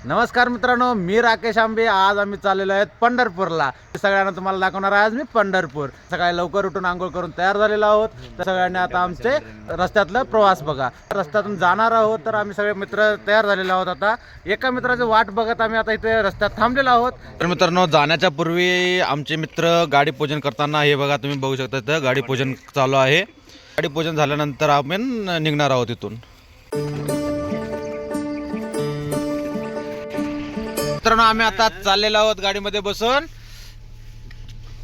नमस्कार मित्रांनो, मी राकेश आंबे. आज आम्ही चाललेलो आहेत पंढरपूरला. सगळ्यांना तुम्हाला दाखवणार आहे आज मी पंढरपूर. सकाळी लवकर उठून आंघोळ करून तयार झालेलो आहोत. तर सगळ्यांनी आता आमचे रस्त्यातला प्रवास बघा. रस्त्यातून जाणार आहोत. तर आम्ही सगळे मित्र तयार झालेलो आहोत. आता एका मित्राची वाट बघत आम्ही आता इथे रस्त्यात थांबलेलो आहोत. तर मित्रांनो, जाण्याच्या पूर्वी आमचे मित्र गाडी पूजन करताना हे बघा, तुम्ही बघू शकता इथं गाडी पूजन चालू आहे. गाडी पूजन झाल्यानंतर आपण निघणार आहोत इथून. मित्रांनो, आम्ही आता चाललेलो आहोत गाडीमध्ये बसून.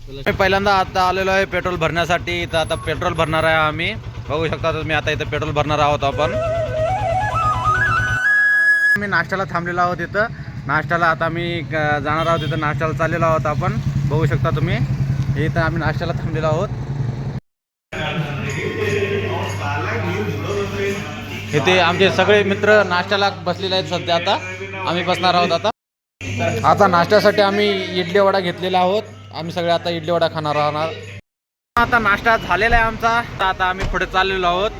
मी पहिल्यांदा आता आलेलो आहे पेट्रोल भरण्यासाठी. इथं आता पेट्रोल भरणार आहे आम्ही. बघू शकता तुम्ही, आता इथं पेट्रोल भरणार आहोत आपण. आम्ही नाश्त्याला थांबलेलो आहोत इथं. नाश्त्याला आता आम्ही जाणार आहोत. इथं नाश्त्याला चाललेलो आहोत आपण. बघू शकता तुम्ही, इथं आम्ही नाश्त्याला थांबलेलो आहोत. इथे आमचे सगळे मित्र नाश्त्याला बसलेले आहेत सध्या. आता आम्ही बसणार आहोत. आता नाश्त्यासाठी आम्ही इडली वडा घेतलेला आहोत. आम्ही सगळे आता इडली वडा खाणार आहोत. आता नाश्ता झालेला आहे आमचा. आता आम्ही पुढे चाललेलो आहोत.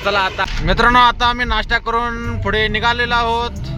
चला आता मित्रांनो, आता आम्ही नाश्ता करून पुढे निघालेलो आहोत.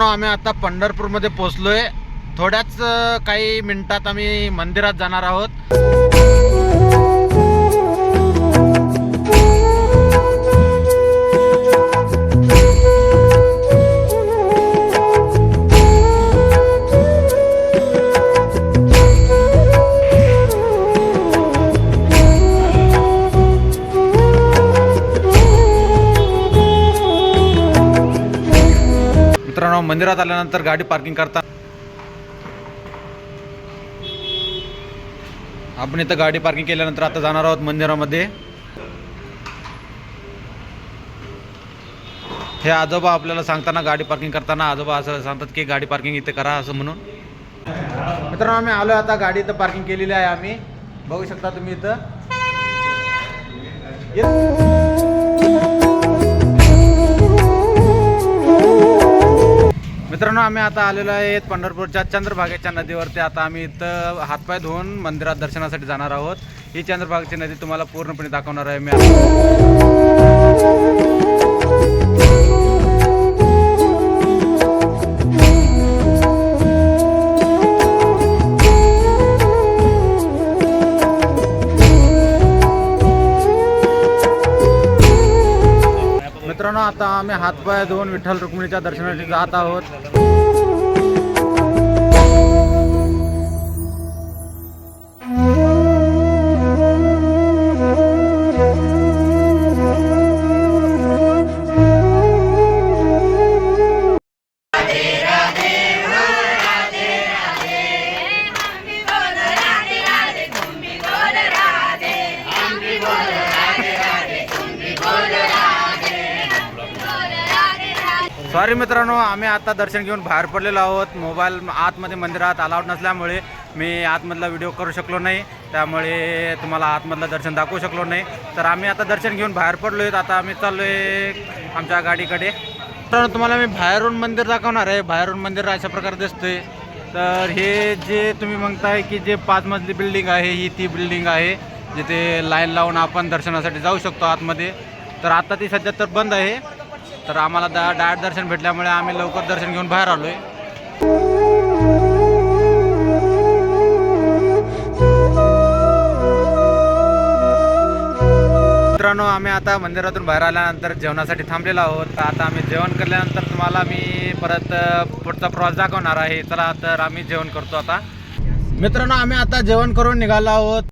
आम्ही आता पंढरपूरमध्ये पोहोचलोय. थोड्याच काही मिनिटात आम्ही मंदिरात जाणार आहोत. मित्रांनो, मंदिरात आल्यानंतर गाडी पार्किंग करता आपण इथं गाडी पार्किंग केल्यानंतर आता जाणार आहोत मंदिरामध्ये. हे आजोबा आपल्याला सांगताना, गाडी पार्किंग करताना आजोबा असं सांगतात की गाडी पार्किंग इथे करा असं म्हणून. मित्रांनो, आम्ही आलो. आता गाडी इथं पार्किंग केलेली आहे आम्ही. बघू शकता तुम्ही इथं. मित्रांनो, आम्ही आता आलेलो आहे पंढरपूरच्या चंद्रभागेच्या नदीवरती. आता आम्ही इथं हातपाय धुवून मंदिरात दर्शनासाठी जाणार आहोत. ही चंद्रभागेची नदी तुम्हाला पूर्णपणे दाखवणार आहे मी. मित्रांनो, आता आम्ही हातपाय धुवून विठ्ठल रुक्मिणीच्या दर्शनासाठी जात आहोत. सॉरी मित्रांनो, आम्ही आता दर्शन घेऊन बाहेर पडलेलो आहोत. मोबाईल आतमध्ये मंदिरात अलाउड नसल्यामुळे मी आतमधला व्हिडिओ करू शकलो नाही. त्यामुळे तुम्हाला आतमधलं दर्शन दाखवू शकलो नाही. तर आम्ही आता दर्शन घेऊन बाहेर पडलो आहेत. आता आम्ही चाललो आहे आमच्या गाडीकडे. तर तुम्हाला मी बाहेरून मंदिर दाखवणार आहे. बाहेरून मंदिर अशा प्रकारे दिसतंय. तर हे जे तुम्ही म्हणताय की जे 5 मजली बिल्डिंग आहे, ही ती बिल्डिंग आहे जिथे लाईन लावून आपण दर्शनासाठी जाऊ शकतो आतमध्ये. तर आता ती सध्या तर बंद आहे. तर आम्हाला डायरेक्ट दर्शन भेटल्यामुळे आम्ही लवकर दर्शन घेऊन बाहेर आलो आहे. मित्रांनो, आम्ही आता मंदिरातून बाहेर आल्यानंतर जेवणासाठी थांबलेलो आहोत. तर आता आम्ही जेवण केल्यानंतर तुम्हाला मी परत पुढचा प्रवास दाखवणार आहे. चला तर आम्ही जेवण करतो आता. मित्रांनो, आम्ही आता जेवण करून निघालो आहोत.